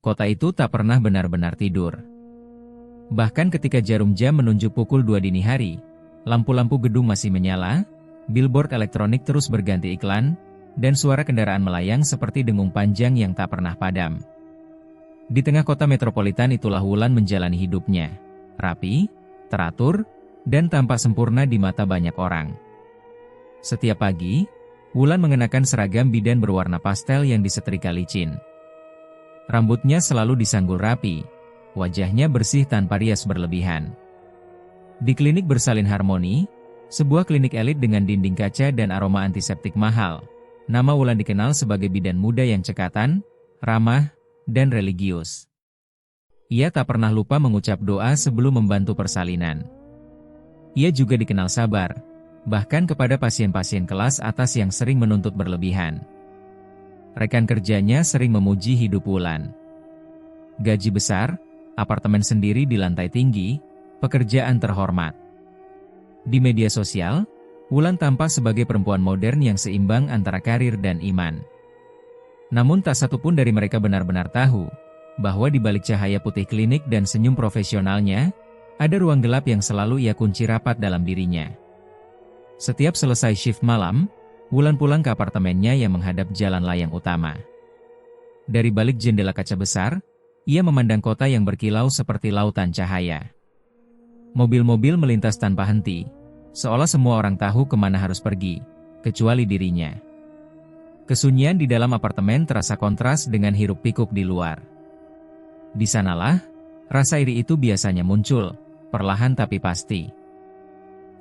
Kota itu tak pernah benar-benar tidur. Bahkan ketika jarum jam menunjuk pukul 2 dini hari, lampu-lampu gedung masih menyala, billboard elektronik terus berganti iklan, dan suara kendaraan melayang seperti dengung panjang yang tak pernah padam. Di tengah kota metropolitan itulah Wulan menjalani hidupnya. Rapi, teratur, dan tampak sempurna di mata banyak orang. Setiap pagi, Wulan mengenakan seragam bidan berwarna pastel yang disetrika licin. Rambutnya selalu disanggul rapi, wajahnya bersih tanpa rias berlebihan. Di klinik bersalin harmoni, sebuah klinik elit dengan dinding kaca dan aroma antiseptik mahal, nama Wulan dikenal sebagai bidan muda yang cekatan, ramah, dan religius. Ia tak pernah lupa mengucap doa sebelum membantu persalinan. Ia juga dikenal sabar, bahkan kepada pasien-pasien kelas atas yang sering menuntut berlebihan. Rekan kerjanya sering memuji hidup Wulan. Gaji besar, apartemen sendiri di lantai tinggi, pekerjaan terhormat. Di media sosial, Wulan tampak sebagai perempuan modern yang seimbang antara karir dan iman. Namun tak satu pun dari mereka benar-benar tahu bahwa di balik cahaya putih klinik dan senyum profesionalnya, ada ruang gelap yang selalu ia kunci rapat dalam dirinya. Setiap selesai shift malam, Wulan pulang ke apartemennya yang menghadap jalan layang utama. Dari balik jendela kaca besar, ia memandang kota yang berkilau seperti lautan cahaya. Mobil-mobil melintas tanpa henti, seolah semua orang tahu kemana harus pergi, kecuali dirinya. Kesunyian di dalam apartemen terasa kontras dengan hiruk-pikuk di luar. Di sanalah, rasa iri itu biasanya muncul, perlahan tapi pasti.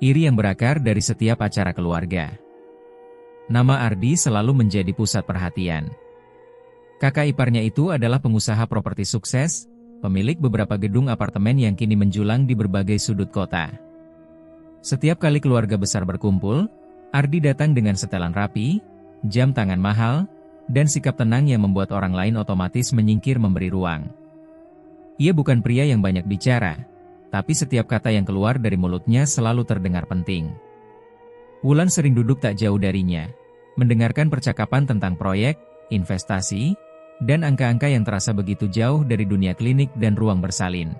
Iri yang berakar dari setiap acara keluarga. Nama Ardi selalu menjadi pusat perhatian. Kakak iparnya itu adalah pengusaha properti sukses, pemilik beberapa gedung apartemen yang kini menjulang di berbagai sudut kota. Setiap kali keluarga besar berkumpul, Ardi datang dengan setelan rapi, jam tangan mahal, dan sikap tenang yang membuat orang lain otomatis menyingkir memberi ruang. Ia bukan pria yang banyak bicara, tapi setiap kata yang keluar dari mulutnya selalu terdengar penting. Wulan sering duduk tak jauh darinya, mendengarkan percakapan tentang proyek, investasi, dan angka-angka yang terasa begitu jauh dari dunia klinik dan ruang bersalin.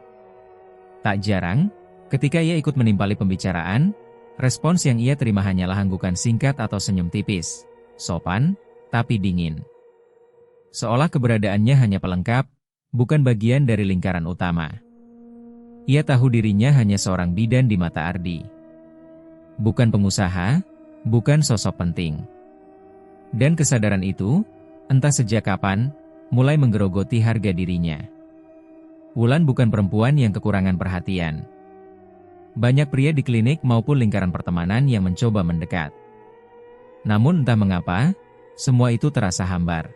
Tak jarang, ketika ia ikut menimpali pembicaraan, respons yang ia terima hanyalah hanggukan singkat atau senyum tipis, sopan, tapi dingin. Seolah keberadaannya hanya pelengkap, bukan bagian dari lingkaran utama. Ia tahu dirinya hanya seorang bidan di mata Ardi. Bukan pengusaha, bukan sosok penting. Dan kesadaran itu, entah sejak kapan, mulai menggerogoti harga dirinya. Wulan bukan perempuan yang kekurangan perhatian. Banyak pria di klinik maupun lingkaran pertemanan yang mencoba mendekat. Namun entah mengapa, semua itu terasa hambar.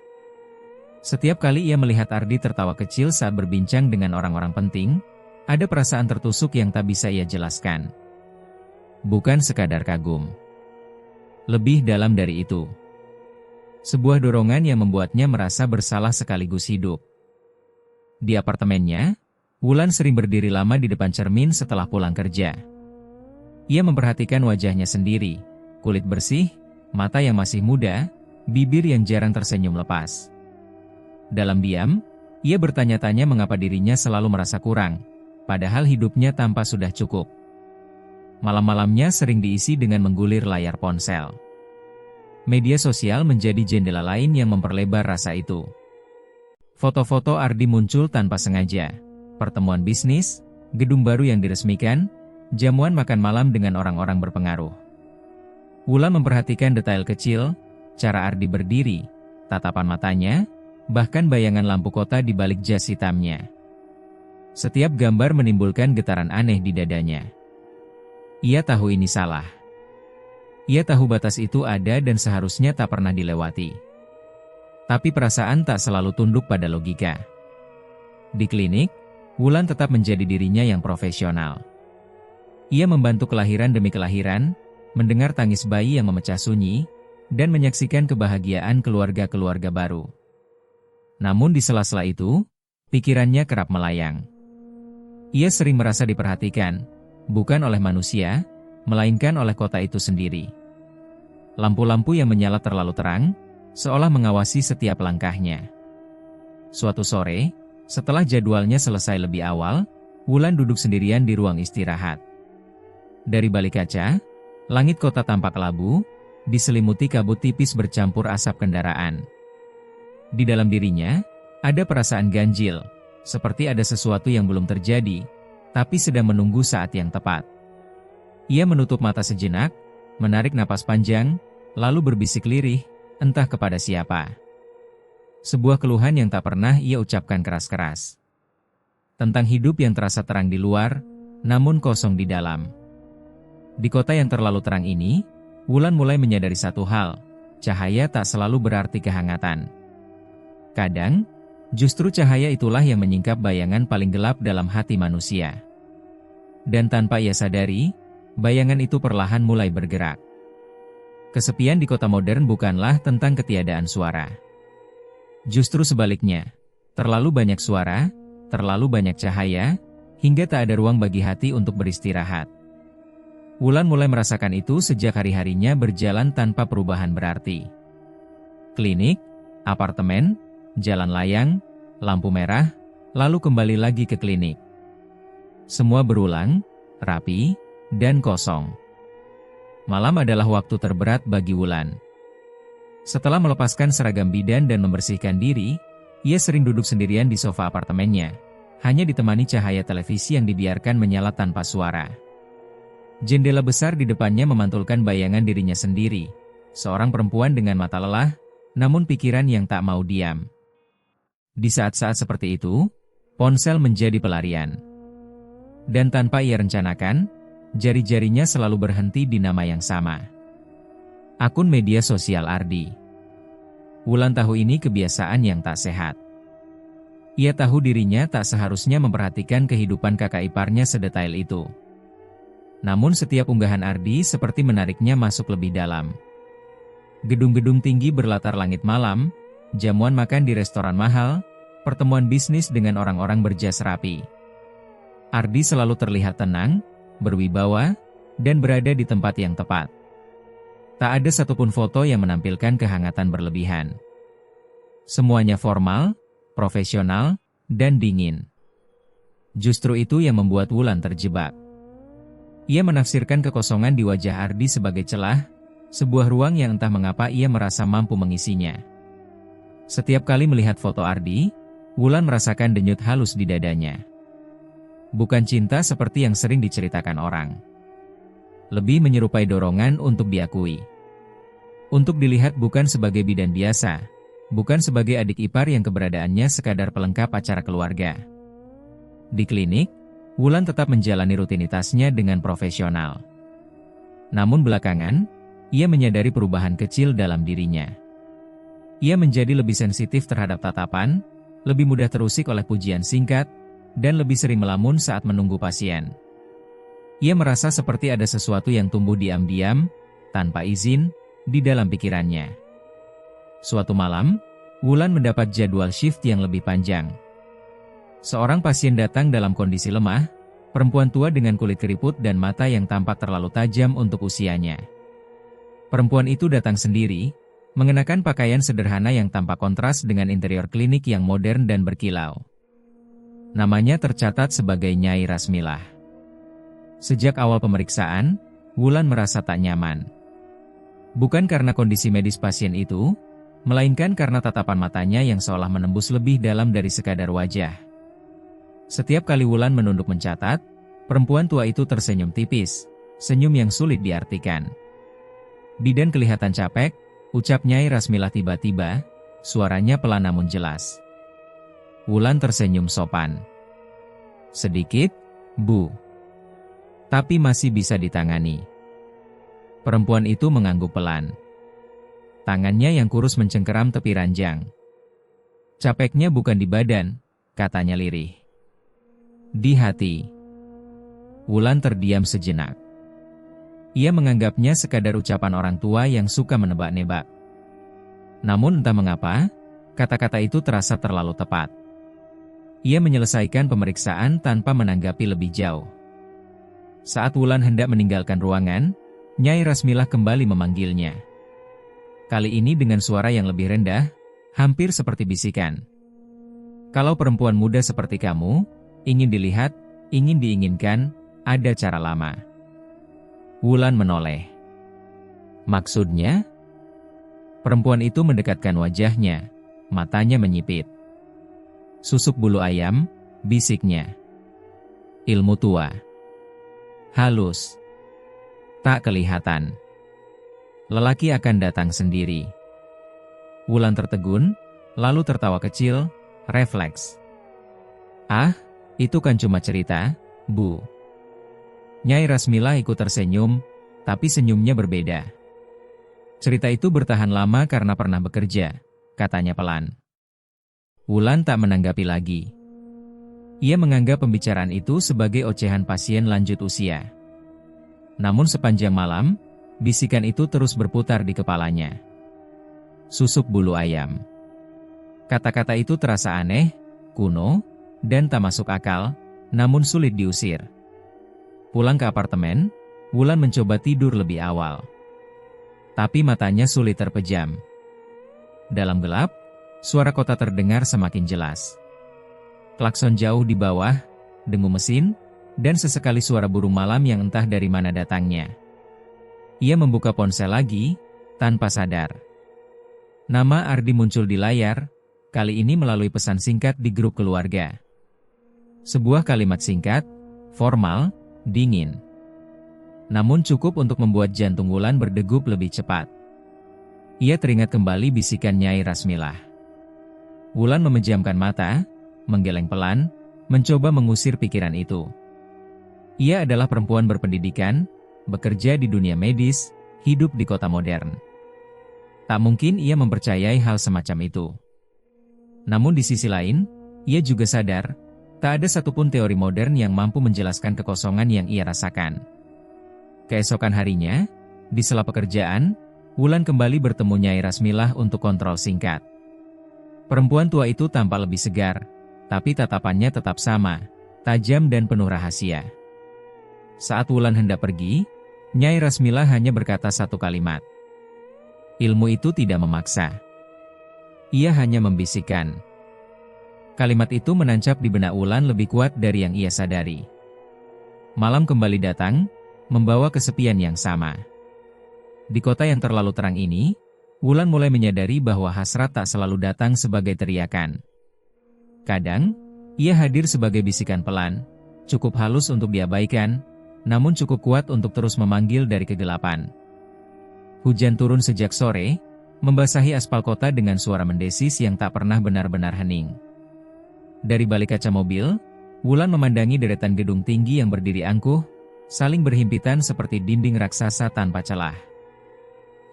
Setiap kali ia melihat Ardi tertawa kecil saat berbincang dengan orang-orang penting, ada perasaan tertusuk yang tak bisa ia jelaskan. Bukan sekadar kagum. Lebih dalam dari itu. Sebuah dorongan yang membuatnya merasa bersalah sekaligus hidup. Di apartemennya, Wulan sering berdiri lama di depan cermin setelah pulang kerja. Ia memperhatikan wajahnya sendiri, kulit bersih, mata yang masih muda, bibir yang jarang tersenyum lepas. Dalam diam, ia bertanya-tanya mengapa dirinya selalu merasa kurang, padahal hidupnya tampak sudah cukup. Malam-malamnya sering diisi dengan menggulir layar ponsel. Media sosial menjadi jendela lain yang memperlebar rasa itu. Foto-foto Ardi muncul tanpa sengaja. Pertemuan bisnis, gedung baru yang diresmikan, jamuan makan malam dengan orang-orang berpengaruh. Wulan memperhatikan detail kecil, cara Ardi berdiri, tatapan matanya, bahkan bayangan lampu kota di balik jas hitamnya. Setiap gambar menimbulkan getaran aneh di dadanya. Ia tahu ini salah. Ia tahu batas itu ada dan seharusnya tak pernah dilewati. Tapi perasaan tak selalu tunduk pada logika. Di klinik, Wulan tetap menjadi dirinya yang profesional. Ia membantu kelahiran demi kelahiran, mendengar tangis bayi yang memecah sunyi, dan menyaksikan kebahagiaan keluarga-keluarga baru. Namun di sela-sela itu, pikirannya kerap melayang. Ia sering merasa diperhatikan, bukan oleh manusia, melainkan oleh kota itu sendiri. Lampu-lampu yang menyala terlalu terang, seolah mengawasi setiap langkahnya. Suatu sore, Setelah jadwalnya selesai lebih awal, Wulan duduk sendirian di ruang istirahat. Dari balik kaca, langit kota tampak labu, diselimuti kabut tipis bercampur asap kendaraan. Di dalam dirinya, ada perasaan ganjil, seperti ada sesuatu yang belum terjadi, tapi sedang menunggu saat yang tepat. Ia menutup mata sejenak, menarik napas panjang, lalu berbisik lirih, entah kepada siapa. Sebuah keluhan yang tak pernah ia ucapkan keras-keras. Tentang hidup yang terasa terang di luar, namun kosong di dalam. Di kota yang terlalu terang ini, Wulan mulai menyadari satu hal, cahaya tak selalu berarti kehangatan. Kadang, justru cahaya itulah yang menyingkap bayangan paling gelap dalam hati manusia. Dan tanpa ia sadari, bayangan itu perlahan mulai bergerak. Kesepian di kota modern bukanlah tentang ketiadaan suara. Justru sebaliknya, terlalu banyak suara, terlalu banyak cahaya, hingga tak ada ruang bagi hati untuk beristirahat. Wulan mulai merasakan itu sejak hari-harinya berjalan tanpa perubahan berarti. Klinik, apartemen, jalan layang, lampu merah, lalu kembali lagi ke klinik. Semua berulang, rapi, dan kosong. Malam adalah waktu terberat bagi Wulan. Setelah melepaskan seragam bidan dan membersihkan diri, ia sering duduk sendirian di sofa apartemennya, hanya ditemani cahaya televisi yang dibiarkan menyala tanpa suara. Jendela besar di depannya memantulkan bayangan dirinya sendiri, seorang perempuan dengan mata lelah, namun pikiran yang tak mau diam. Di saat-saat seperti itu, ponsel menjadi pelarian. Dan tanpa ia rencanakan, jari-jarinya selalu berhenti di nama yang sama. Akun media sosial Ardi. Wulan tahu ini kebiasaan yang tak sehat. Ia tahu dirinya tak seharusnya memperhatikan kehidupan kakak iparnya sedetail itu. Namun setiap unggahan Ardi seperti menariknya masuk lebih dalam. Gedung-gedung tinggi berlatar langit malam, jamuan makan di restoran mahal, pertemuan bisnis dengan orang-orang berjas rapi. Ardi selalu terlihat tenang, berwibawa, dan berada di tempat yang tepat. Tak ada satupun foto yang menampilkan kehangatan berlebihan. Semuanya formal, profesional, dan dingin. Justru itu yang membuat Wulan terjebak. Ia menafsirkan kekosongan di wajah Ardi sebagai celah, sebuah ruang yang entah mengapa ia merasa mampu mengisinya. Setiap kali melihat foto Ardi, Wulan merasakan denyut halus di dadanya. Bukan cinta seperti yang sering diceritakan orang. Lebih menyerupai dorongan untuk diakui. Untuk dilihat bukan sebagai bidan biasa, bukan sebagai adik ipar yang keberadaannya sekadar pelengkap acara keluarga. Di klinik, Wulan tetap menjalani rutinitasnya dengan profesional. Namun belakangan, ia menyadari perubahan kecil dalam dirinya. Ia menjadi lebih sensitif terhadap tatapan, lebih mudah terusik oleh pujian singkat, dan lebih sering melamun saat menunggu pasien. Ia merasa seperti ada sesuatu yang tumbuh diam-diam, tanpa izin, di dalam pikirannya. Suatu malam, Wulan mendapat jadwal shift yang lebih panjang. Seorang pasien datang dalam kondisi lemah, perempuan tua dengan kulit keriput dan mata yang tampak terlalu tajam untuk usianya. Perempuan itu datang sendiri, mengenakan pakaian sederhana yang tampak kontras dengan interior klinik yang modern dan berkilau. Namanya tercatat sebagai Nyai Rasmilah. Sejak awal pemeriksaan, Wulan merasa tak nyaman. Bukan karena kondisi medis pasien itu, melainkan karena tatapan matanya yang seolah menembus lebih dalam dari sekadar wajah. Setiap kali Wulan menunduk mencatat, perempuan tua itu tersenyum tipis, senyum yang sulit diartikan. Bidan kelihatan capek, ucap Nyai Rasmilah tiba-tiba, suaranya pelan namun jelas. Wulan tersenyum sopan. Sedikit, Bu. Tapi masih bisa ditangani. Perempuan itu mengangguk pelan. Tangannya yang kurus mencengkeram tepi ranjang. Capeknya bukan di badan, katanya lirih. Di hati. Wulan terdiam sejenak. Ia menganggapnya sekadar ucapan orang tua yang suka menebak-nebak. Namun entah mengapa, kata-kata itu terasa terlalu tepat. Ia menyelesaikan pemeriksaan tanpa menanggapi lebih jauh. Saat Wulan hendak meninggalkan ruangan, Nyai Rasmilah kembali memanggilnya. Kali ini dengan suara yang lebih rendah, hampir seperti bisikan. Kalau perempuan muda seperti kamu, ingin dilihat, ingin diinginkan, ada cara lama. Wulan menoleh. Maksudnya? Perempuan itu mendekatkan wajahnya, matanya menyipit. Susuk bulu ayam, bisiknya. Ilmu tua. Halus. Tak kelihatan. Lelaki akan datang sendiri. Wulan tertegun, lalu tertawa kecil, refleks. Ah, itu kan cuma cerita, Bu. Nyai Rasmila ikut tersenyum, tapi senyumnya berbeda. Cerita itu bertahan lama karena pernah bekerja, katanya pelan. Wulan tak menanggapi lagi. Ia menganggap pembicaraan itu sebagai ocehan pasien lanjut usia. Namun sepanjang malam, bisikan itu terus berputar di kepalanya. Susuk bulu ayam. Kata-kata itu terasa aneh, kuno, dan tak masuk akal, namun sulit diusir. Pulang ke apartemen, Wulan mencoba tidur lebih awal. Tapi matanya sulit terpejam. Dalam gelap, suara kota terdengar semakin jelas. Klakson jauh di bawah, dengung mesin, dan sesekali suara burung malam yang entah dari mana datangnya. Ia membuka ponsel lagi, tanpa sadar. Nama Ardi muncul di layar, kali ini melalui pesan singkat di grup keluarga. Sebuah kalimat singkat, formal, dingin. Namun cukup untuk membuat jantung Wulan berdegup lebih cepat. Ia teringat kembali bisikan Nyai Rasmilah. Wulan memejamkan mata, menggeleng pelan, mencoba mengusir pikiran itu. Ia adalah perempuan berpendidikan, bekerja di dunia medis, hidup di kota modern. Tak mungkin ia mempercayai hal semacam itu. Namun di sisi lain, ia juga sadar, tak ada satupun teori modern yang mampu menjelaskan kekosongan yang ia rasakan. Keesokan harinya, di sela pekerjaan, Wulan kembali bertemu Nyai Rasmilah untuk kontrol singkat. Perempuan tua itu tampak lebih segar, tapi tatapannya tetap sama, tajam dan penuh rahasia. Saat Wulan hendak pergi, Nyai Rasmilah hanya berkata satu kalimat. Ilmu itu tidak memaksa. Ia hanya membisikkan. Kalimat itu menancap di benak Wulan lebih kuat dari yang ia sadari. Malam kembali datang, membawa kesepian yang sama. Di kota yang terlalu terang ini, Wulan mulai menyadari bahwa hasrat tak selalu datang sebagai teriakan. Kadang, ia hadir sebagai bisikan pelan, cukup halus untuk diabaikan, namun cukup kuat untuk terus memanggil dari kegelapan. Hujan turun sejak sore, membasahi aspal kota dengan suara mendesis yang tak pernah benar-benar hening. Dari balik kaca mobil, Wulan memandangi deretan gedung tinggi yang berdiri angkuh, saling berhimpitan seperti dinding raksasa tanpa celah.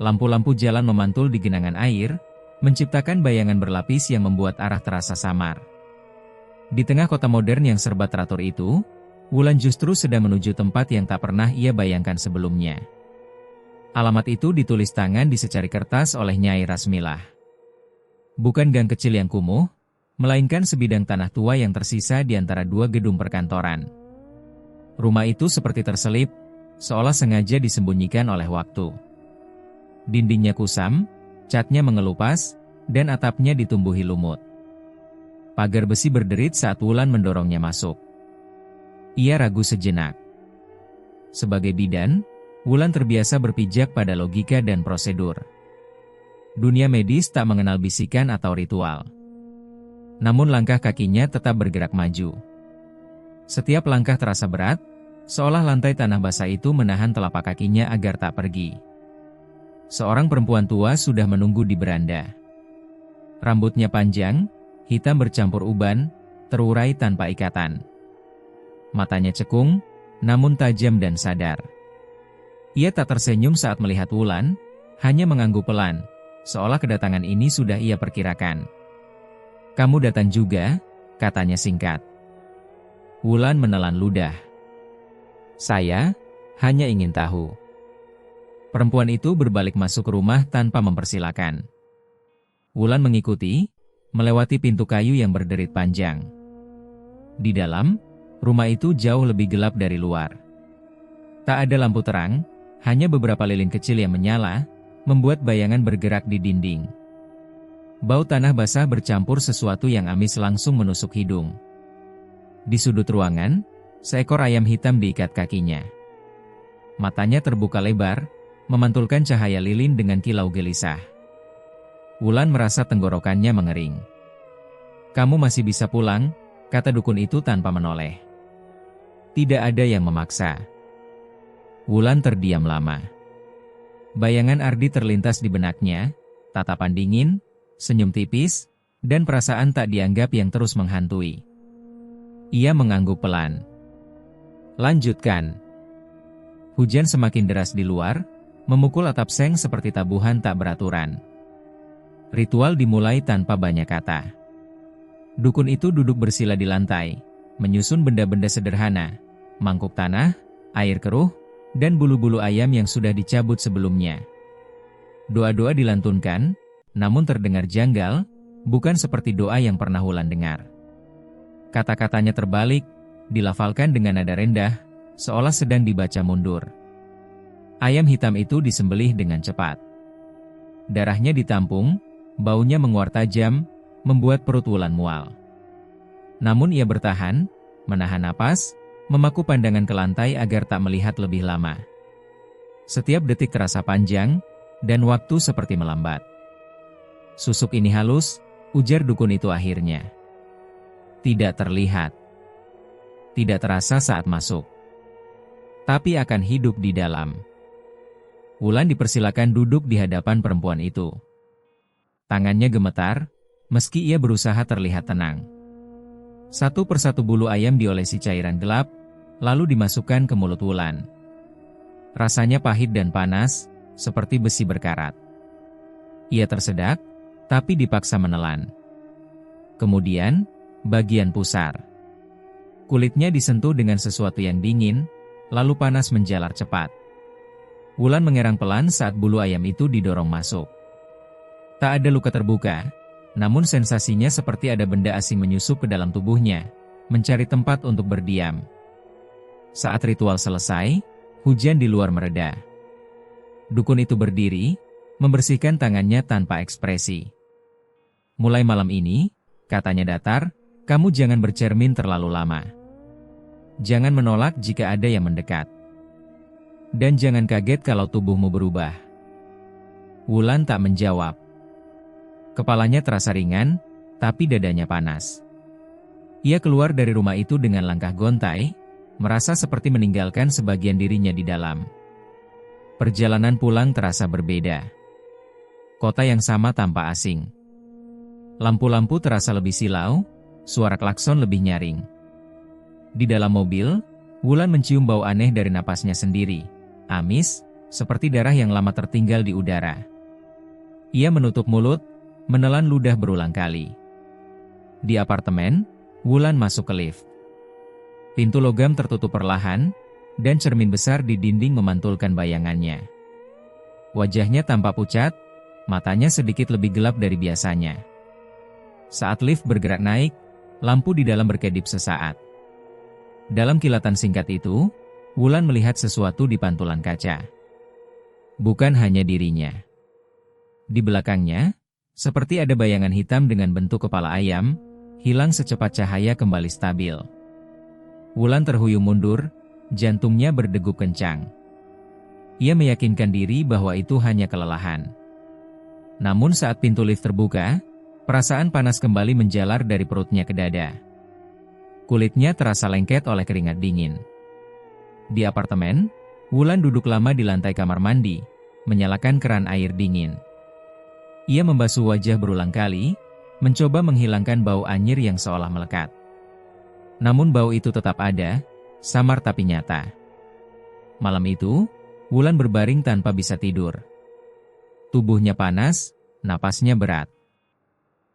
Lampu-lampu jalan memantul di genangan air, menciptakan bayangan berlapis yang membuat arah terasa samar. Di tengah kota modern yang serba teratur itu, Wulan justru sedang menuju tempat yang tak pernah ia bayangkan sebelumnya. Alamat itu ditulis tangan di secari kertas oleh Nyai Rasmilah. Bukan gang kecil yang kumuh, melainkan sebidang tanah tua yang tersisa di antara dua gedung perkantoran. Rumah itu seperti terselip, seolah sengaja disembunyikan oleh waktu. Dindingnya kusam, catnya mengelupas, dan atapnya ditumbuhi lumut. Pagar besi berderit saat Wulan mendorongnya masuk. Ia ragu sejenak. Sebagai bidan, Wulan terbiasa berpijak pada logika dan prosedur. Dunia medis tak mengenal bisikan atau ritual. Namun langkah kakinya tetap bergerak maju. Setiap langkah terasa berat, seolah lantai tanah basah itu menahan telapak kakinya agar tak pergi. Seorang perempuan tua sudah menunggu di beranda. Rambutnya panjang, hitam bercampur uban, terurai tanpa ikatan. Matanya cekung, namun tajam dan sadar. Ia tak tersenyum saat melihat Wulan, hanya mengangguk pelan, seolah kedatangan ini sudah ia perkirakan. "Kamu datang juga?" katanya singkat. Wulan menelan ludah. "Saya hanya ingin tahu." Perempuan itu berbalik masuk rumah tanpa mempersilakan. Wulan mengikuti, melewati pintu kayu yang berderit panjang. Di dalam, rumah itu jauh lebih gelap dari luar. Tak ada lampu terang, hanya beberapa lilin kecil yang menyala, membuat bayangan bergerak di dinding. Bau tanah basah bercampur sesuatu yang amis langsung menusuk hidung. Di sudut ruangan, seekor ayam hitam diikat kakinya. Matanya terbuka lebar, memantulkan cahaya lilin dengan kilau gelisah. Wulan merasa tenggorokannya mengering. "Kamu masih bisa pulang," kata dukun itu tanpa menoleh. Tidak ada yang memaksa. Wulan terdiam lama. Bayangan Ardi terlintas di benaknya, tatapan dingin, senyum tipis, dan perasaan tak dianggap yang terus menghantui. Ia mengangguk pelan. "Lanjutkan." Hujan semakin deras di luar, memukul atap seng seperti tabuhan tak beraturan. Ritual dimulai tanpa banyak kata. Dukun itu duduk bersila di lantai, menyusun benda-benda sederhana, mangkuk tanah, air keruh, dan bulu-bulu ayam yang sudah dicabut sebelumnya. Doa-doa dilantunkan, namun terdengar janggal, bukan seperti doa yang pernah Wulan dengar. Kata-katanya terbalik, dilafalkan dengan nada rendah, seolah sedang dibaca mundur. Ayam hitam itu disembelih dengan cepat. Darahnya ditampung, baunya menguar tajam, membuat perut Wulan mual. Namun ia bertahan, menahan napas, memaku pandangan ke lantai agar tak melihat lebih lama. Setiap detik terasa panjang, dan waktu seperti melambat. "Susuk ini halus," ujar dukun itu akhirnya. "Tidak terlihat. Tidak terasa saat masuk. Tapi akan hidup di dalam." Wulan dipersilakan duduk di hadapan perempuan itu. Tangannya gemetar, meski ia berusaha terlihat tenang. Satu persatu bulu ayam diolesi cairan gelap, lalu dimasukkan ke mulut Wulan. Rasanya pahit dan panas, seperti besi berkarat. Ia tersedak, tapi dipaksa menelan. Kemudian, bagian pusar. Kulitnya disentuh dengan sesuatu yang dingin, lalu panas menjalar cepat. Wulan mengerang pelan saat bulu ayam itu didorong masuk. Tak ada luka terbuka, namun sensasinya seperti ada benda asing menyusup ke dalam tubuhnya, mencari tempat untuk berdiam. Saat ritual selesai, hujan di luar mereda. Dukun itu berdiri, membersihkan tangannya tanpa ekspresi. "Mulai malam ini," katanya datar, "kamu jangan bercermin terlalu lama. Jangan menolak jika ada yang mendekat. Dan jangan kaget kalau tubuhmu berubah." Wulan tak menjawab. Kepalanya terasa ringan, tapi dadanya panas. Ia keluar dari rumah itu dengan langkah gontai, merasa seperti meninggalkan sebagian dirinya di dalam. Perjalanan pulang terasa berbeda. Kota yang sama tanpa asing. Lampu-lampu terasa lebih silau, suara klakson lebih nyaring. Di dalam mobil, Wulan mencium bau aneh dari napasnya sendiri, amis, seperti darah yang lama tertinggal di udara. Ia menutup mulut, menelan ludah berulang kali. Di apartemen, Wulan masuk ke lift. Pintu logam tertutup perlahan, dan cermin besar di dinding memantulkan bayangannya. Wajahnya tampak pucat, matanya sedikit lebih gelap dari biasanya. Saat lift bergerak naik, lampu di dalam berkedip sesaat. Dalam kilatan singkat itu, Wulan melihat sesuatu di pantulan kaca. Bukan hanya dirinya. Di belakangnya, seperti ada bayangan hitam dengan bentuk kepala ayam, hilang secepat cahaya kembali stabil. Wulan terhuyung mundur, jantungnya berdegup kencang. Ia meyakinkan diri bahwa itu hanya kelelahan. Namun saat pintu lift terbuka, perasaan panas kembali menjalar dari perutnya ke dada. Kulitnya terasa lengket oleh keringat dingin. Di apartemen, Wulan duduk lama di lantai kamar mandi, menyalakan keran air dingin. Ia membasuh wajah berulang kali, mencoba menghilangkan bau anyir yang seolah melekat. Namun bau itu tetap ada, samar tapi nyata. Malam itu, Wulan berbaring tanpa bisa tidur. Tubuhnya panas, napasnya berat.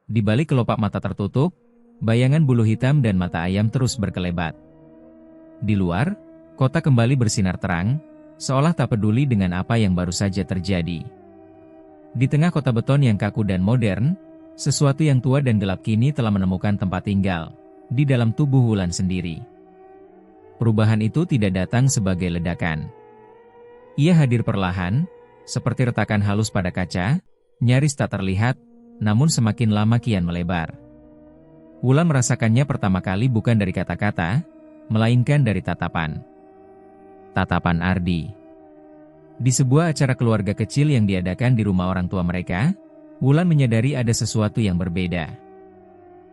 Di balik kelopak mata tertutup, bayangan bulu hitam dan mata ayam terus berkelebat. Di luar, kota kembali bersinar terang, seolah tak peduli dengan apa yang baru saja terjadi. Di tengah kota beton yang kaku dan modern, sesuatu yang tua dan gelap kini telah menemukan tempat tinggal, di dalam tubuh Wulan sendiri. Perubahan itu tidak datang sebagai ledakan. Ia hadir perlahan, seperti retakan halus pada kaca, nyaris tak terlihat, namun semakin lama kian melebar. Wulan merasakannya pertama kali bukan dari kata-kata, melainkan dari tatapan. Tatapan Ardi. Di sebuah acara keluarga kecil yang diadakan di rumah orang tua mereka, Wulan menyadari ada sesuatu yang berbeda.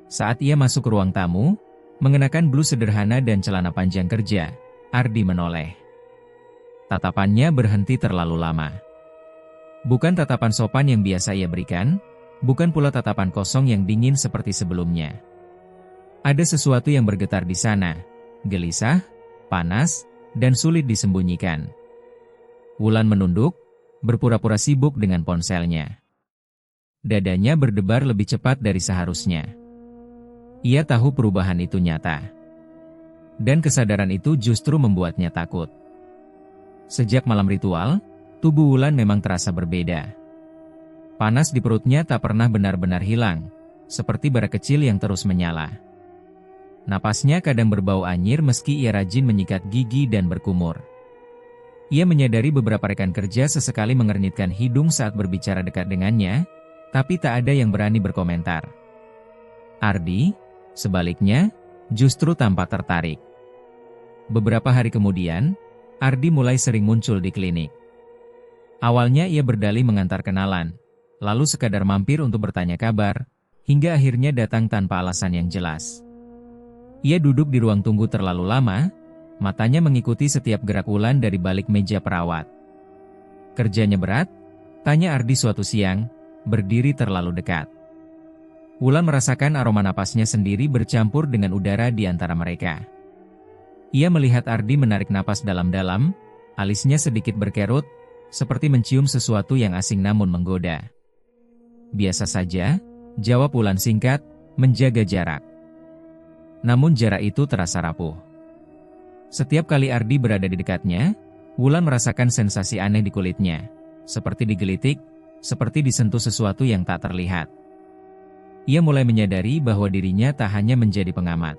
Saat ia masuk ke ruang tamu, mengenakan blus sederhana dan celana panjang kerja, Ardi menoleh. Tatapannya berhenti terlalu lama. Bukan tatapan sopan yang biasa ia berikan, bukan pula tatapan kosong yang dingin seperti sebelumnya. Ada sesuatu yang bergetar di sana, gelisah, panas, dan sulit disembunyikan. Wulan menunduk, berpura-pura sibuk dengan ponselnya. Dadanya berdebar lebih cepat dari seharusnya. Ia tahu perubahan itu nyata. Dan kesadaran itu justru membuatnya takut. Sejak malam ritual, tubuh Wulan memang terasa berbeda. Panas di perutnya tak pernah benar-benar hilang, seperti bara kecil yang terus menyala. Napasnya kadang berbau anyir meski ia rajin menyikat gigi dan berkumur. Ia menyadari beberapa rekan kerja sesekali mengernyitkan hidung saat berbicara dekat dengannya, tapi tak ada yang berani berkomentar. Ardi, sebaliknya, justru tampak tertarik. Beberapa hari kemudian, Ardi mulai sering muncul di klinik. Awalnya ia berdalih mengantar kenalan, lalu sekadar mampir untuk bertanya kabar, hingga akhirnya datang tanpa alasan yang jelas. Ia duduk di ruang tunggu terlalu lama, matanya mengikuti setiap gerak Wulan dari balik meja perawat. Kerjanya berat? Tanya Ardi suatu siang, berdiri terlalu dekat. Wulan merasakan aroma napasnya sendiri bercampur dengan udara di antara mereka. Ia melihat Ardi menarik napas dalam-dalam, alisnya sedikit berkerut, seperti mencium sesuatu yang asing namun menggoda. Biasa saja, jawab Wulan singkat, menjaga jarak. Namun jarak itu terasa rapuh. Setiap kali Ardi berada di dekatnya, Wulan merasakan sensasi aneh di kulitnya, seperti digelitik, seperti disentuh sesuatu yang tak terlihat. Ia mulai menyadari bahwa dirinya tak hanya menjadi pengamat.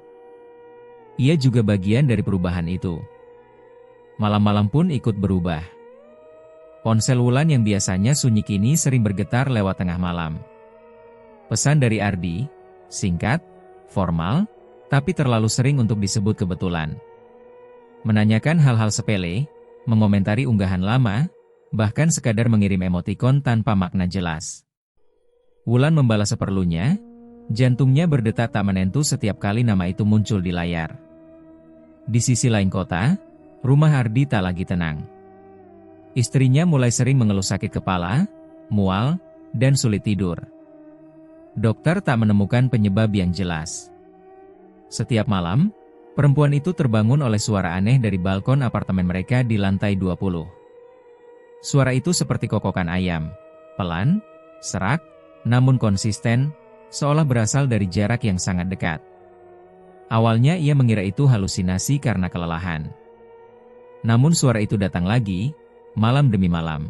Ia juga bagian dari perubahan itu. Malam-malam pun ikut berubah. Ponsel Wulan yang biasanya sunyi kini sering bergetar lewat tengah malam. Pesan dari Ardi, singkat, formal, tapi terlalu sering untuk disebut kebetulan. Menanyakan hal-hal sepele, mengomentari unggahan lama, bahkan sekadar mengirim emotikon tanpa makna jelas. Wulan membalas seperlunya, jantungnya berdetak tak menentu setiap kali nama itu muncul di layar. Di sisi lain kota, rumah Ardi tak lagi tenang. Istrinya mulai sering mengeluh sakit kepala, mual, dan sulit tidur. Dokter tak menemukan penyebab yang jelas. Setiap malam, perempuan itu terbangun oleh suara aneh dari balkon apartemen mereka di lantai 20. Suara itu seperti kokokan ayam, pelan, serak, namun konsisten, seolah berasal dari jarak yang sangat dekat. Awalnya ia mengira itu halusinasi karena kelelahan. Namun suara itu datang lagi, malam demi malam.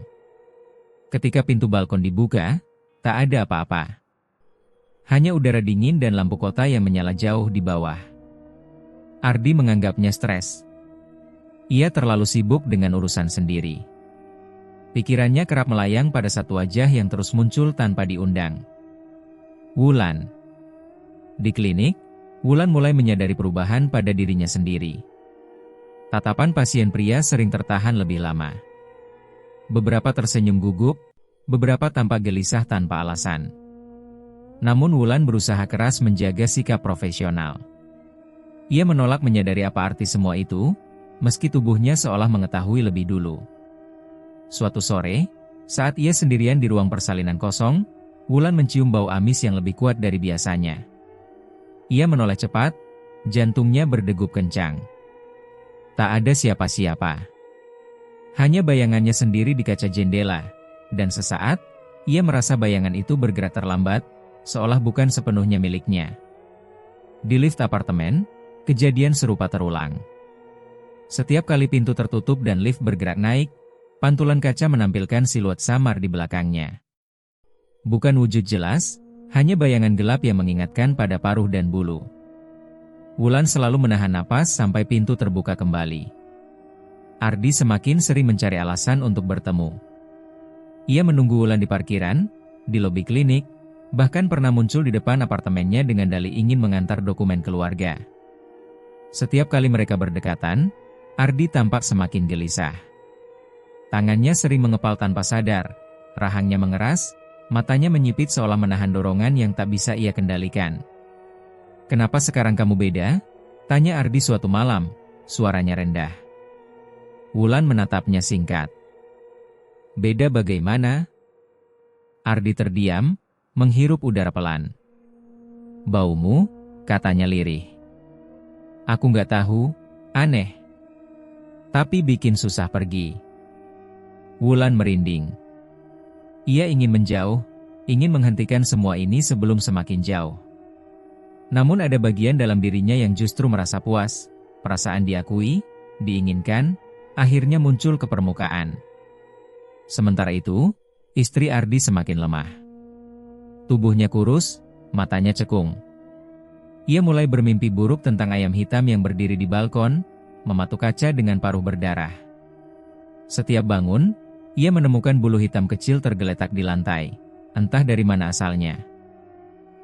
Ketika pintu balkon dibuka, tak ada apa-apa. Hanya udara dingin dan lampu kota yang menyala jauh di bawah. Ardi menganggapnya stres. Ia terlalu sibuk dengan urusan sendiri. Pikirannya kerap melayang pada satu wajah yang terus muncul tanpa diundang. Wulan. Di klinik, Wulan mulai menyadari perubahan pada dirinya sendiri. Tatapan pasien pria sering tertahan lebih lama. Beberapa tersenyum gugup, beberapa tampak gelisah tanpa alasan. Namun Wulan berusaha keras menjaga sikap profesional. Ia menolak menyadari apa arti semua itu, meski tubuhnya seolah mengetahui lebih dulu. Suatu sore, saat ia sendirian di ruang persalinan kosong, Wulan mencium bau amis yang lebih kuat dari biasanya. Ia menoleh cepat, jantungnya berdegup kencang. Tak ada siapa-siapa. Hanya bayangannya sendiri di kaca jendela, dan sesaat, ia merasa bayangan itu bergerak terlambat, seolah bukan sepenuhnya miliknya. Di lift apartemen, kejadian serupa terulang. Setiap kali pintu tertutup dan lift bergerak naik, pantulan kaca menampilkan siluet samar di belakangnya. Bukan wujud jelas, hanya bayangan gelap yang mengingatkan pada paruh dan bulu. Wulan selalu menahan napas sampai pintu terbuka kembali. Ardi semakin sering mencari alasan untuk bertemu. Ia menunggu Wulan di parkiran, di lobi klinik, Bahkan pernah muncul di depan apartemennya dengan dalih ingin mengantar dokumen keluarga. Setiap kali mereka berdekatan, Ardi tampak semakin gelisah. Tangannya sering mengepal tanpa sadar, rahangnya mengeras, matanya menyipit seolah menahan dorongan yang tak bisa ia kendalikan. "Kenapa sekarang kamu beda?" tanya Ardi suatu malam, suaranya rendah. Wulan menatapnya singkat. "Beda bagaimana?" Ardi terdiam, menghirup udara pelan. "Baumu," katanya lirih. "Aku nggak tahu, aneh. Tapi bikin susah pergi." Wulan merinding. Ia ingin menjauh, ingin menghentikan semua ini sebelum semakin jauh. Namun ada bagian dalam dirinya yang justru merasa puas, perasaan diakui, diinginkan, akhirnya muncul ke permukaan. Sementara itu, istri Ardi semakin lemah. Tubuhnya kurus, matanya cekung. Ia mulai bermimpi buruk tentang ayam hitam yang berdiri di balkon, mematuk kaca dengan paruh berdarah. Setiap bangun, ia menemukan bulu hitam kecil tergeletak di lantai, entah dari mana asalnya.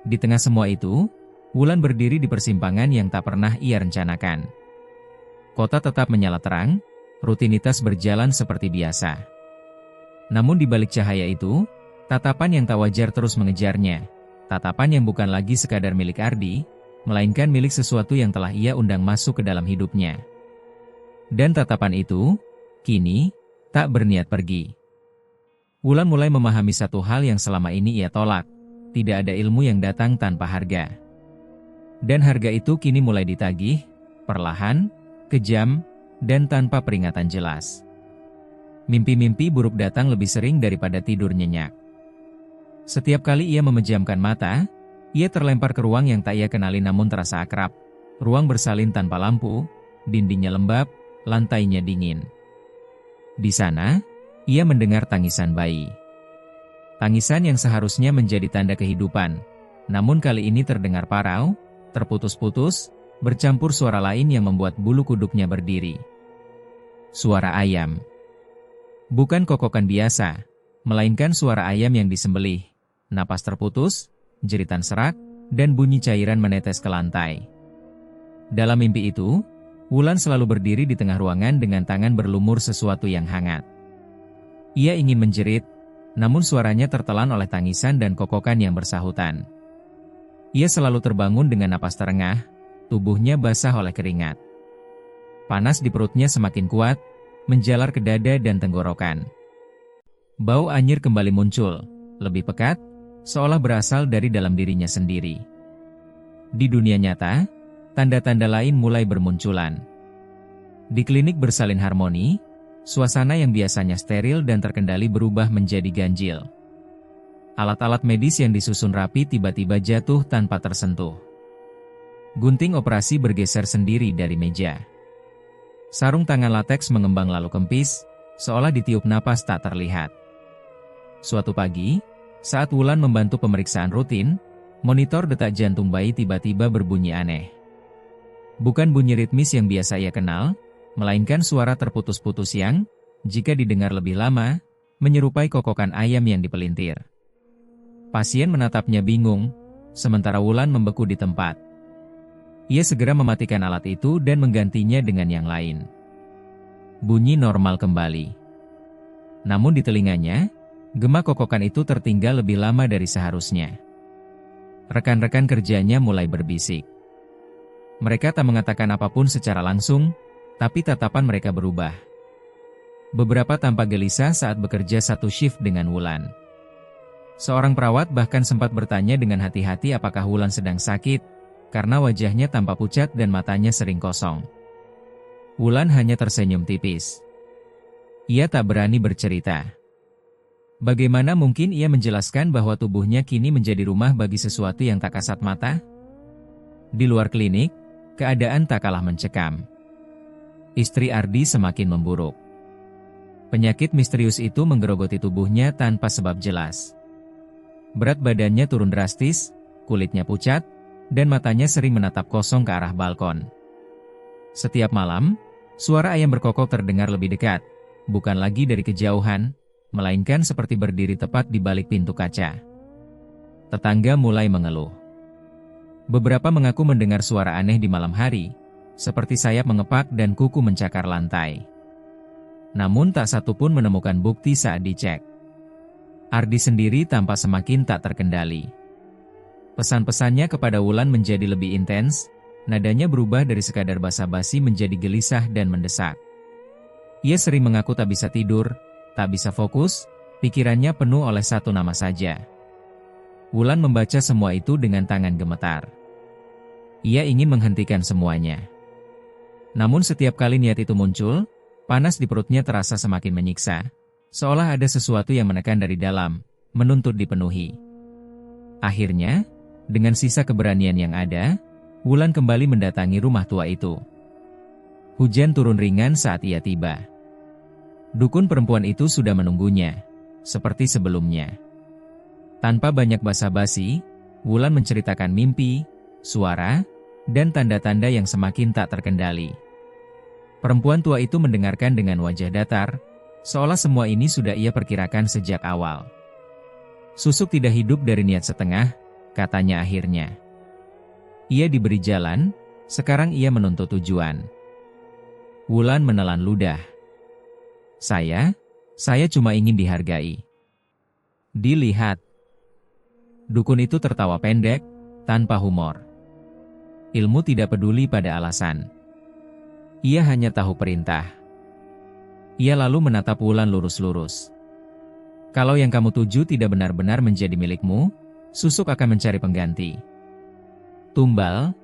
Di tengah semua itu, Wulan berdiri di persimpangan yang tak pernah ia rencanakan. Kota tetap menyala terang, rutinitas berjalan seperti biasa. Namun di balik cahaya itu, tatapan yang tak wajar terus mengejarnya, tatapan yang bukan lagi sekadar milik Ardi, melainkan milik sesuatu yang telah ia undang masuk ke dalam hidupnya. Dan tatapan itu, kini, tak berniat pergi. Wulan mulai memahami satu hal yang selama ini ia tolak, tidak ada ilmu yang datang tanpa harga. Dan harga itu kini mulai ditagih, perlahan, kejam, dan tanpa peringatan jelas. Mimpi-mimpi buruk datang lebih sering daripada tidur nyenyak. Setiap kali ia memejamkan mata, ia terlempar ke ruang yang tak ia kenali namun terasa akrab. Ruang bersalin tanpa lampu, dindingnya lembab, lantainya dingin. Di sana, ia mendengar tangisan bayi. Tangisan yang seharusnya menjadi tanda kehidupan, namun kali ini terdengar parau, terputus-putus, bercampur suara lain yang membuat bulu kuduknya berdiri. Suara ayam. Bukan kokokan biasa, melainkan suara ayam yang disembelih. Napas terputus, jeritan serak, dan bunyi cairan menetes ke lantai. Dalam mimpi itu, Wulan selalu berdiri di tengah ruangan dengan tangan berlumur sesuatu yang hangat. Ia ingin menjerit, namun suaranya tertelan oleh tangisan dan kokokan yang bersahutan. Ia selalu terbangun dengan napas terengah, tubuhnya basah oleh keringat. Panas di perutnya semakin kuat, menjalar ke dada dan tenggorokan. Bau anyir kembali muncul, lebih pekat, seolah berasal dari dalam dirinya sendiri. Di dunia nyata, tanda-tanda lain mulai bermunculan. Di klinik bersalin harmoni, suasana yang biasanya steril dan terkendali berubah menjadi ganjil. Alat-alat medis yang disusun rapi tiba-tiba jatuh tanpa tersentuh. Gunting operasi bergeser sendiri dari meja. Sarung tangan lateks mengembang lalu kempis, seolah ditiup napas tak terlihat. Suatu pagi, saat Wulan membantu pemeriksaan rutin, monitor detak jantung bayi tiba-tiba berbunyi aneh. Bukan bunyi ritmis yang biasa ia kenal, melainkan suara terputus-putus yang, jika didengar lebih lama, menyerupai kokokan ayam yang dipelintir. Pasien menatapnya bingung, sementara Wulan membeku di tempat. Ia segera mematikan alat itu dan menggantinya dengan yang lain. Bunyi normal kembali. Namun di telinganya, gema kokokan itu tertinggal lebih lama dari seharusnya. Rekan-rekan kerjanya mulai berbisik. Mereka tak mengatakan apapun secara langsung, tapi tatapan mereka berubah. Beberapa tampak gelisah saat bekerja satu shift dengan Wulan. Seorang perawat bahkan sempat bertanya dengan hati-hati apakah Wulan sedang sakit, karena wajahnya tampak pucat dan matanya sering kosong. Wulan hanya tersenyum tipis. Ia tak berani bercerita. Bagaimana mungkin ia menjelaskan bahwa tubuhnya kini menjadi rumah bagi sesuatu yang tak kasat mata? Di luar klinik, keadaan tak kalah mencekam. Istri Ardi semakin memburuk. Penyakit misterius itu menggerogoti tubuhnya tanpa sebab jelas. Berat badannya turun drastis, kulitnya pucat, dan matanya sering menatap kosong ke arah balkon. Setiap malam, suara ayam berkokok terdengar lebih dekat, bukan lagi dari kejauhan, melainkan seperti berdiri tepat di balik pintu kaca. Tetangga mulai mengeluh. Beberapa mengaku mendengar suara aneh di malam hari, seperti sayap mengepak dan kuku mencakar lantai. Namun tak satu pun menemukan bukti saat dicek. Ardi sendiri tampak semakin tak terkendali. Pesan-pesannya kepada Wulan menjadi lebih intens, nadanya berubah dari sekadar basa-basi menjadi gelisah dan mendesak. Ia sering mengaku tak bisa tidur, tak bisa fokus, pikirannya penuh oleh satu nama saja. Wulan membaca semua itu dengan tangan gemetar. Ia ingin menghentikan semuanya. Namun setiap kali niat itu muncul, panas di perutnya terasa semakin menyiksa, seolah ada sesuatu yang menekan dari dalam, menuntut dipenuhi. Akhirnya, dengan sisa keberanian yang ada, Wulan kembali mendatangi rumah tua itu. Hujan turun ringan saat ia tiba. Dukun perempuan itu sudah menunggunya, seperti sebelumnya. Tanpa banyak basa-basi, Wulan menceritakan mimpi, suara, dan tanda-tanda yang semakin tak terkendali. Perempuan tua itu mendengarkan dengan wajah datar, seolah semua ini sudah ia perkirakan sejak awal. Susuk tidak hidup dari niat setengah, katanya akhirnya. Ia diberi jalan, sekarang ia menuntut tujuan. Wulan menelan ludah. Saya cuma ingin dihargai. Dilihat. Dukun itu tertawa pendek, tanpa humor. Ilmu tidak peduli pada alasan. Ia hanya tahu perintah. Ia lalu menatap Wulan lurus-lurus. Kalau yang kamu tuju tidak benar-benar menjadi milikmu, Susuk akan mencari pengganti. Tumbal.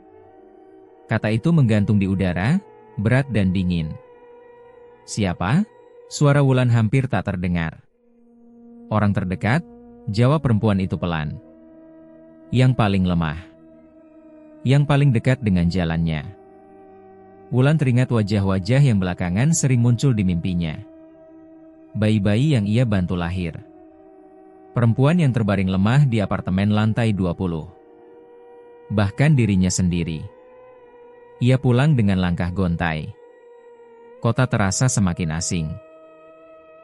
Kata itu menggantung di udara, berat dan dingin. Siapa? Suara Wulan hampir tak terdengar. Orang terdekat, jawab perempuan itu pelan. Yang paling lemah. Yang paling dekat dengan jalannya. Wulan teringat wajah-wajah yang belakangan sering muncul di mimpinya. Bayi-bayi yang ia bantu lahir. Perempuan yang terbaring lemah di apartemen lantai 20. Bahkan dirinya sendiri. Ia pulang dengan langkah gontai. Kota terasa semakin asing.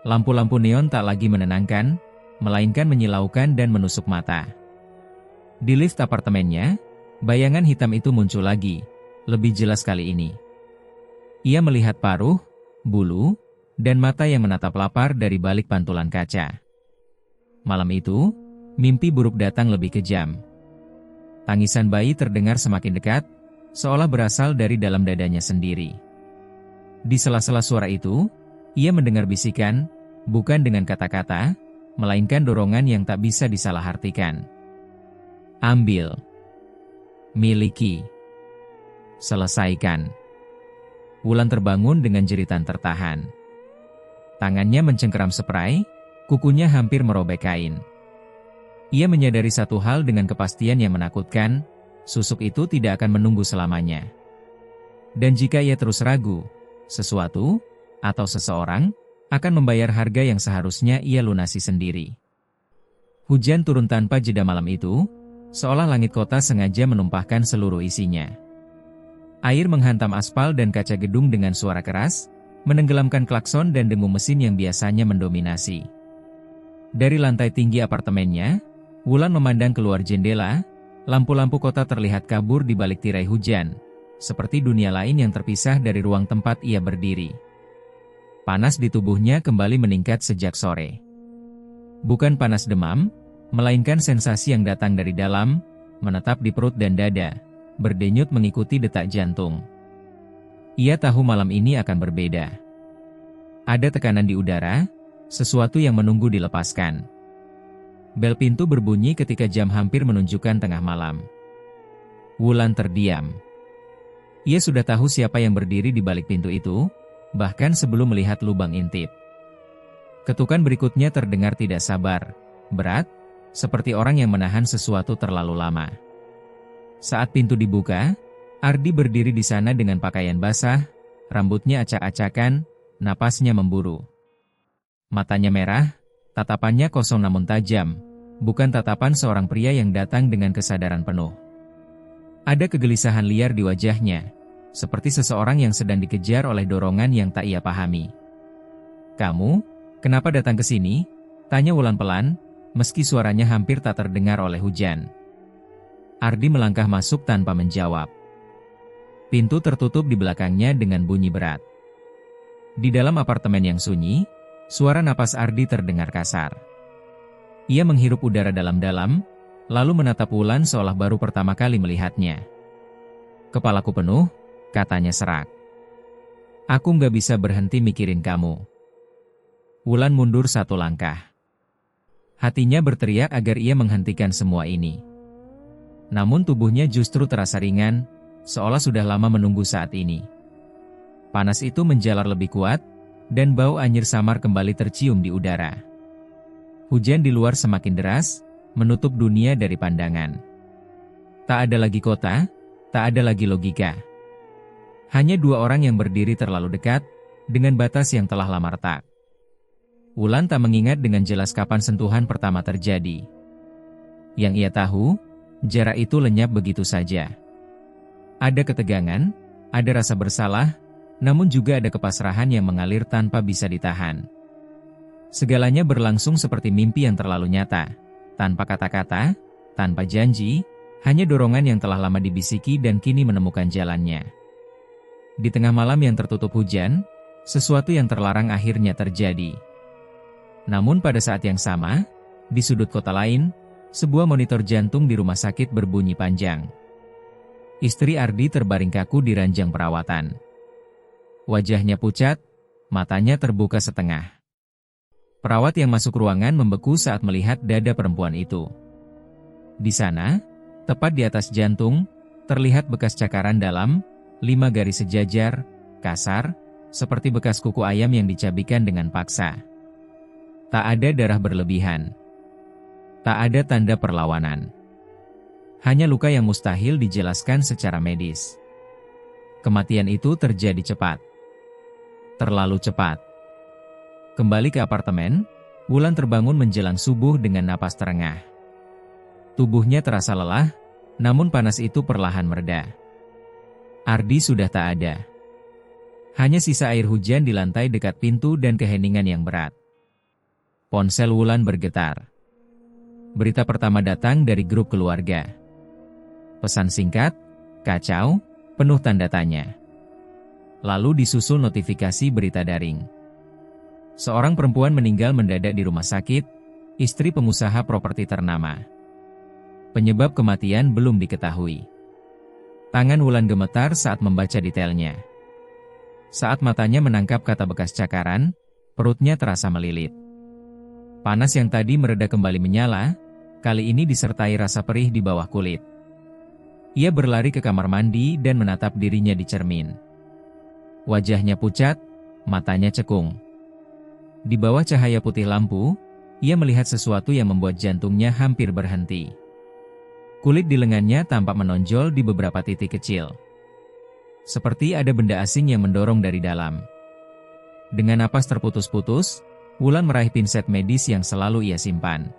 Lampu-lampu neon tak lagi menenangkan, melainkan menyilaukan dan menusuk mata. Di lift apartemennya, bayangan hitam itu muncul lagi, lebih jelas kali ini. Ia melihat paruh, bulu, dan mata yang menatap lapar dari balik pantulan kaca. Malam itu, mimpi buruk datang lebih kejam. Tangisan bayi terdengar semakin dekat, seolah berasal dari dalam dadanya sendiri. Di sela-sela suara itu, ia mendengar bisikan, bukan dengan kata-kata, melainkan dorongan yang tak bisa disalahartikan. Ambil. Miliki. Selesaikan. Wulan terbangun dengan jeritan tertahan. Tangannya mencengkeram spray, kukunya hampir merobek kain. Ia menyadari satu hal dengan kepastian yang menakutkan, Susuk itu tidak akan menunggu selamanya. Dan jika ia terus ragu, sesuatu, atau seseorang, akan membayar harga yang seharusnya ia lunasi sendiri. Hujan turun tanpa jeda malam itu, seolah langit kota sengaja menumpahkan seluruh isinya. Air menghantam aspal dan kaca gedung dengan suara keras, menenggelamkan klakson dan dengung mesin yang biasanya mendominasi. Dari lantai tinggi apartemennya, Wulan memandang keluar jendela, lampu-lampu kota terlihat kabur di balik tirai hujan, seperti dunia lain yang terpisah dari ruang tempat ia berdiri. Panas di tubuhnya kembali meningkat sejak sore. Bukan panas demam, melainkan sensasi yang datang dari dalam, menetap di perut dan dada, berdenyut mengikuti detak jantung. Ia tahu malam ini akan berbeda. Ada tekanan di udara, sesuatu yang menunggu dilepaskan. Bel pintu berbunyi ketika jam hampir menunjukkan tengah malam. Wulan terdiam. Ia sudah tahu siapa yang berdiri di balik pintu itu, bahkan sebelum melihat lubang intip. Ketukan berikutnya terdengar tidak sabar, berat, seperti orang yang menahan sesuatu terlalu lama. Saat pintu dibuka, Ardi berdiri di sana dengan pakaian basah, rambutnya acak-acakan, napasnya memburu. Matanya merah, tatapannya kosong namun tajam, bukan tatapan seorang pria yang datang dengan kesadaran penuh. Ada kegelisahan liar di wajahnya, seperti seseorang yang sedang dikejar oleh dorongan yang tak ia pahami. "Kamu, kenapa datang ke sini?" tanya Wulan pelan, meski suaranya hampir tak terdengar oleh hujan. Ardi melangkah masuk tanpa menjawab. Pintu tertutup di belakangnya dengan bunyi berat. Di dalam apartemen yang sunyi, suara napas Ardi terdengar kasar. Ia menghirup udara dalam-dalam, lalu menatap Wulan seolah baru pertama kali melihatnya. "Kepalaku penuh," katanya serak. "Aku nggak bisa berhenti mikirin kamu." Wulan mundur satu langkah. Hatinya berteriak agar ia menghentikan semua ini. Namun tubuhnya justru terasa ringan, seolah sudah lama menunggu saat ini. Panas itu menjalar lebih kuat, dan bau anyir samar kembali tercium di udara. Hujan di luar semakin deras, menutup dunia dari pandangan. Tak ada lagi kota, tak ada lagi logika. Hanya dua orang yang berdiri terlalu dekat, dengan batas yang telah lama retak. Wulan tak mengingat dengan jelas kapan sentuhan pertama terjadi. Yang ia tahu, jarak itu lenyap begitu saja. Ada ketegangan, ada rasa bersalah, namun juga ada kepasrahan yang mengalir tanpa bisa ditahan. Segalanya berlangsung seperti mimpi yang terlalu nyata, tanpa kata-kata, tanpa janji, hanya dorongan yang telah lama dibisiki dan kini menemukan jalannya. Di tengah malam yang tertutup hujan, sesuatu yang terlarang akhirnya terjadi. Namun pada saat yang sama, di sudut kota lain, sebuah monitor jantung di rumah sakit berbunyi panjang. Istri Ardi terbaring kaku di ranjang perawatan. Wajahnya pucat, matanya terbuka setengah. Perawat yang masuk ruangan membeku saat melihat dada perempuan itu. Di sana, tepat di atas jantung, terlihat bekas cakaran dalam, 5 garis sejajar, kasar, seperti bekas kuku ayam yang dicabikan dengan paksa. Tak ada darah berlebihan. Tak ada tanda perlawanan. Hanya luka yang mustahil dijelaskan secara medis. Kematian itu terjadi cepat. Terlalu cepat. Kembali ke apartemen, Wulan terbangun menjelang subuh dengan napas terengah. Tubuhnya terasa lelah, namun panas itu perlahan mereda. Ardi sudah tak ada. Hanya sisa air hujan di lantai dekat pintu dan keheningan yang berat. Ponsel Wulan bergetar. Berita pertama datang dari grup keluarga. Pesan singkat, kacau, penuh tanda tanya. Lalu disusul notifikasi berita daring. Seorang perempuan meninggal mendadak di rumah sakit, istri pengusaha properti ternama. Penyebab kematian belum diketahui. Tangan Wulan gemetar saat membaca detailnya. Saat matanya menangkap kata bekas cakaran, perutnya terasa melilit. Panas yang tadi mereda kembali menyala, kali ini disertai rasa perih di bawah kulit. Ia berlari ke kamar mandi dan menatap dirinya di cermin. Wajahnya pucat, matanya cekung. Di bawah cahaya putih lampu, ia melihat sesuatu yang membuat jantungnya hampir berhenti. Kulit di lengannya tampak menonjol di beberapa titik kecil. Seperti ada benda asing yang mendorong dari dalam. Dengan napas terputus-putus, Wulan meraih pinset medis yang selalu ia simpan.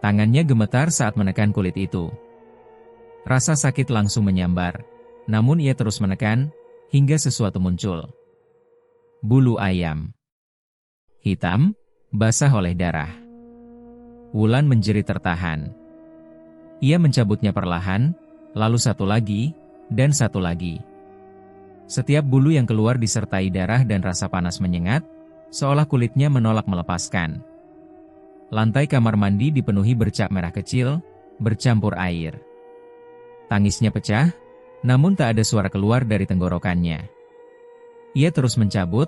Tangannya gemetar saat menekan kulit itu. Rasa sakit langsung menyambar, namun ia terus menekan, hingga sesuatu muncul. Bulu ayam. Hitam, basah oleh darah. Wulan menjerit tertahan. Ia mencabutnya perlahan, lalu satu lagi, dan satu lagi. Setiap bulu yang keluar disertai darah dan rasa panas menyengat, seolah kulitnya menolak melepaskan. Lantai kamar mandi dipenuhi bercak merah kecil, bercampur air. Tangisnya pecah, namun tak ada suara keluar dari tenggorokannya. Ia terus mencabut,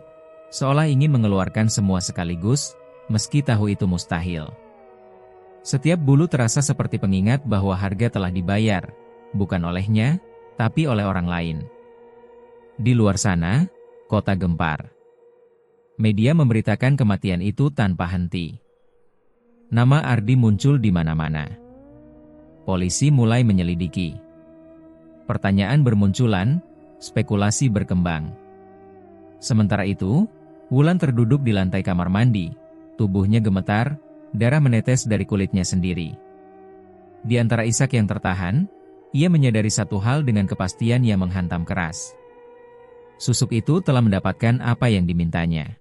seolah ingin mengeluarkan semua sekaligus, meski tahu itu mustahil. Setiap bulu terasa seperti pengingat bahwa harga telah dibayar, bukan olehnya, tapi oleh orang lain. Di luar sana, kota gempar. Media memberitakan kematian itu tanpa henti. Nama Ardi muncul di mana-mana. Polisi mulai menyelidiki. Pertanyaan bermunculan, spekulasi berkembang. Sementara itu, Wulan terduduk di lantai kamar mandi, tubuhnya gemetar, darah menetes dari kulitnya sendiri. Di antara isak yang tertahan, ia menyadari satu hal dengan kepastian yang menghantam keras. Susuk itu telah mendapatkan apa yang dimintanya.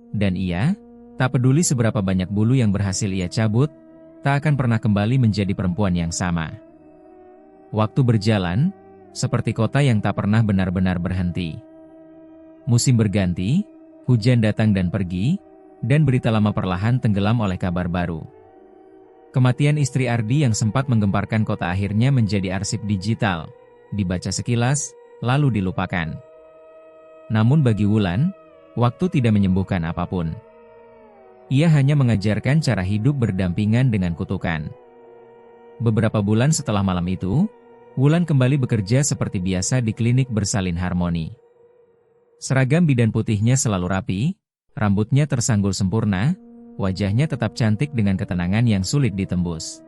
Dan ia Tak peduli seberapa banyak bulu yang berhasil ia cabut, tak akan pernah kembali menjadi perempuan yang sama. Waktu berjalan, seperti kota yang tak pernah benar-benar berhenti. Musim berganti, hujan datang dan pergi, dan berita lama perlahan tenggelam oleh kabar baru. Kematian istri Ardi yang sempat menggemparkan kota akhirnya menjadi arsip digital, dibaca sekilas, lalu dilupakan. Namun bagi Wulan, waktu tidak menyembuhkan apapun. Ia hanya mengajarkan cara hidup berdampingan dengan kutukan. Beberapa bulan setelah malam itu, Wulan kembali bekerja seperti biasa di klinik bersalin harmoni. Seragam bidan putihnya selalu rapi, rambutnya tersanggul sempurna, wajahnya tetap cantik dengan ketenangan yang sulit ditembus.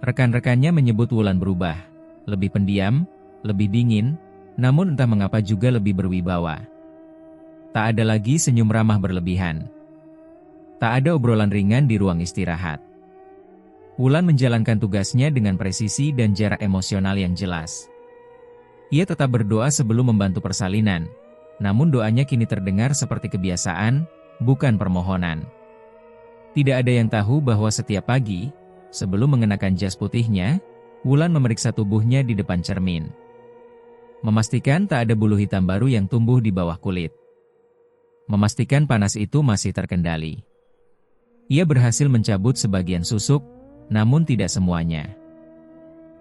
Rekan-rekannya menyebut Wulan berubah, lebih pendiam, lebih dingin, namun entah mengapa juga lebih berwibawa. Tak ada lagi senyum ramah berlebihan. Tak ada obrolan ringan di ruang istirahat. Wulan menjalankan tugasnya dengan presisi dan jarak emosional yang jelas. Ia tetap berdoa sebelum membantu persalinan, namun doanya kini terdengar seperti kebiasaan, bukan permohonan. Tidak ada yang tahu bahwa setiap pagi, sebelum mengenakan jas putihnya, Wulan memeriksa tubuhnya di depan cermin. Memastikan tak ada bulu hitam baru yang tumbuh di bawah kulit. Memastikan panas itu masih terkendali. Ia berhasil mencabut sebagian susuk, namun tidak semuanya.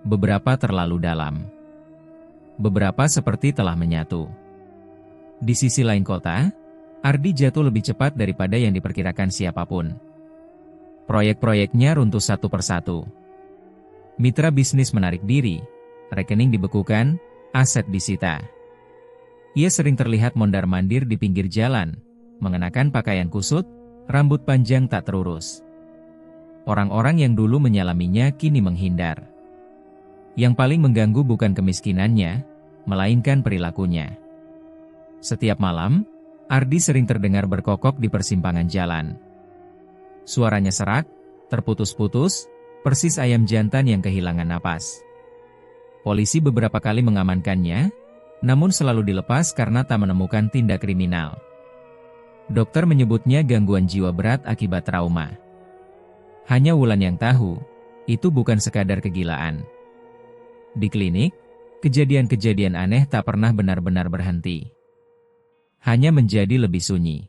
Beberapa terlalu dalam. Beberapa seperti telah menyatu. Di sisi lain kota, Ardi jatuh lebih cepat daripada yang diperkirakan siapapun. Proyek-proyeknya runtuh satu persatu. Mitra bisnis menarik diri, rekening dibekukan, aset disita. Ia sering terlihat mondar-mandir di pinggir jalan, mengenakan pakaian kusut, rambut panjang tak terurus. Orang-orang yang dulu menyalaminya kini menghindar. Yang paling mengganggu bukan kemiskinannya, melainkan perilakunya. Setiap malam, Ardi sering terdengar berkokok di persimpangan jalan. Suaranya serak, terputus-putus, persis ayam jantan yang kehilangan napas. Polisi beberapa kali mengamankannya, namun selalu dilepas karena tak menemukan tindak kriminal. Dokter menyebutnya gangguan jiwa berat akibat trauma. Hanya Wulan yang tahu, itu bukan sekadar kegilaan. Di klinik, kejadian-kejadian aneh tak pernah benar-benar berhenti. Hanya menjadi lebih sunyi.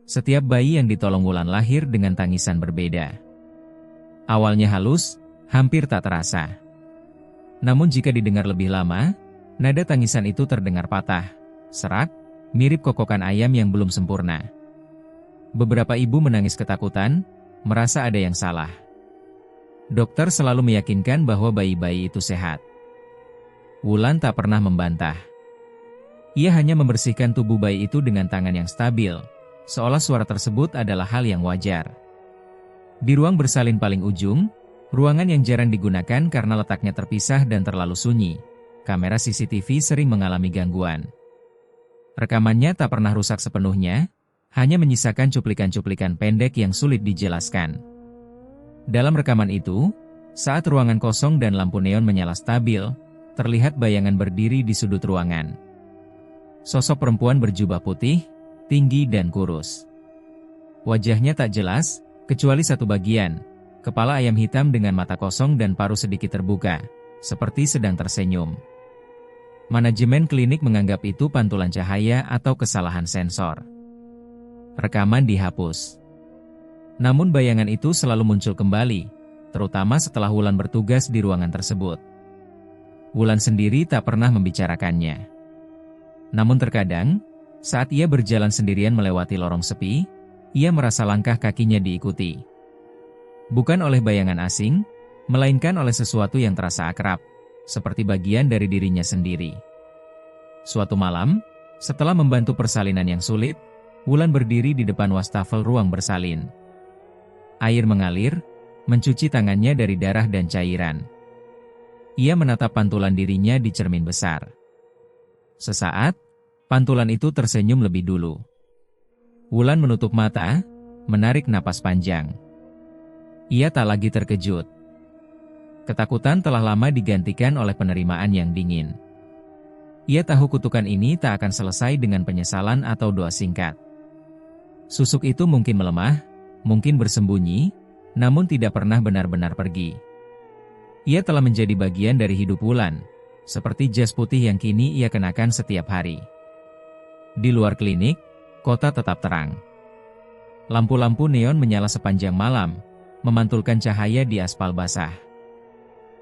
Setiap bayi yang ditolong Wulan lahir dengan tangisan berbeda. Awalnya halus, hampir tak terasa. Namun jika didengar lebih lama, nada tangisan itu terdengar patah, serak, mirip kokokan ayam yang belum sempurna. Beberapa ibu menangis ketakutan, merasa ada yang salah. Dokter selalu meyakinkan bahwa bayi-bayi itu sehat. Wulan tak pernah membantah. Ia hanya membersihkan tubuh bayi itu dengan tangan yang stabil, seolah suara tersebut adalah hal yang wajar. Di ruang bersalin paling ujung, ruangan yang jarang digunakan karena letaknya terpisah dan terlalu sunyi, kamera CCTV sering mengalami gangguan. Rekamannya tak pernah rusak sepenuhnya, hanya menyisakan cuplikan-cuplikan pendek yang sulit dijelaskan. Dalam rekaman itu, saat ruangan kosong dan lampu neon menyala stabil, terlihat bayangan berdiri di sudut ruangan. Sosok perempuan berjubah putih, tinggi dan kurus. Wajahnya tak jelas, kecuali satu bagian, kepala ayam hitam dengan mata kosong dan paruh sedikit terbuka, seperti sedang tersenyum. Manajemen klinik menganggap itu pantulan cahaya atau kesalahan sensor. Rekaman dihapus. Namun bayangan itu selalu muncul kembali, terutama setelah Wulan bertugas di ruangan tersebut. Wulan sendiri tak pernah membicarakannya. Namun terkadang, saat ia berjalan sendirian melewati lorong sepi, ia merasa langkah kakinya diikuti. Bukan oleh bayangan asing, melainkan oleh sesuatu yang terasa akrab, seperti bagian dari dirinya sendiri. Suatu malam, setelah membantu persalinan yang sulit, Wulan berdiri di depan wastafel ruang bersalin. Air mengalir, mencuci tangannya dari darah dan cairan. Ia menatap pantulan dirinya di cermin besar. Sesaat, pantulan itu tersenyum lebih dulu. Wulan menutup mata, menarik napas panjang. Ia tak lagi terkejut. Ketakutan telah lama digantikan oleh penerimaan yang dingin. Ia tahu kutukan ini tak akan selesai dengan penyesalan atau doa singkat. Susuk itu mungkin melemah, mungkin bersembunyi, namun tidak pernah benar-benar pergi. Ia telah menjadi bagian dari hidup Wulan, seperti jas putih yang kini ia kenakan setiap hari. Di luar klinik, kota tetap terang. Lampu-lampu neon menyala sepanjang malam, memantulkan cahaya di aspal basah.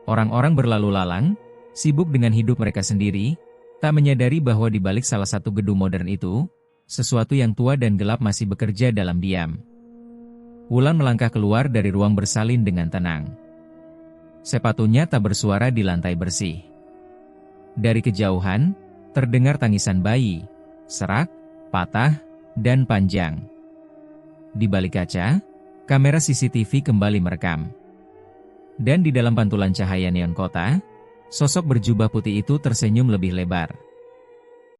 Orang-orang berlalu lalang, sibuk dengan hidup mereka sendiri, tak menyadari bahwa di balik salah satu gedung modern itu, sesuatu yang tua dan gelap masih bekerja dalam diam. Wulan melangkah keluar dari ruang bersalin dengan tenang. Sepatunya tak bersuara di lantai bersih. Dari kejauhan, terdengar tangisan bayi, serak, patah, dan panjang. Di balik kaca, kamera CCTV kembali merekam. Dan di dalam pantulan cahaya neon kota, sosok berjubah putih itu tersenyum lebih lebar.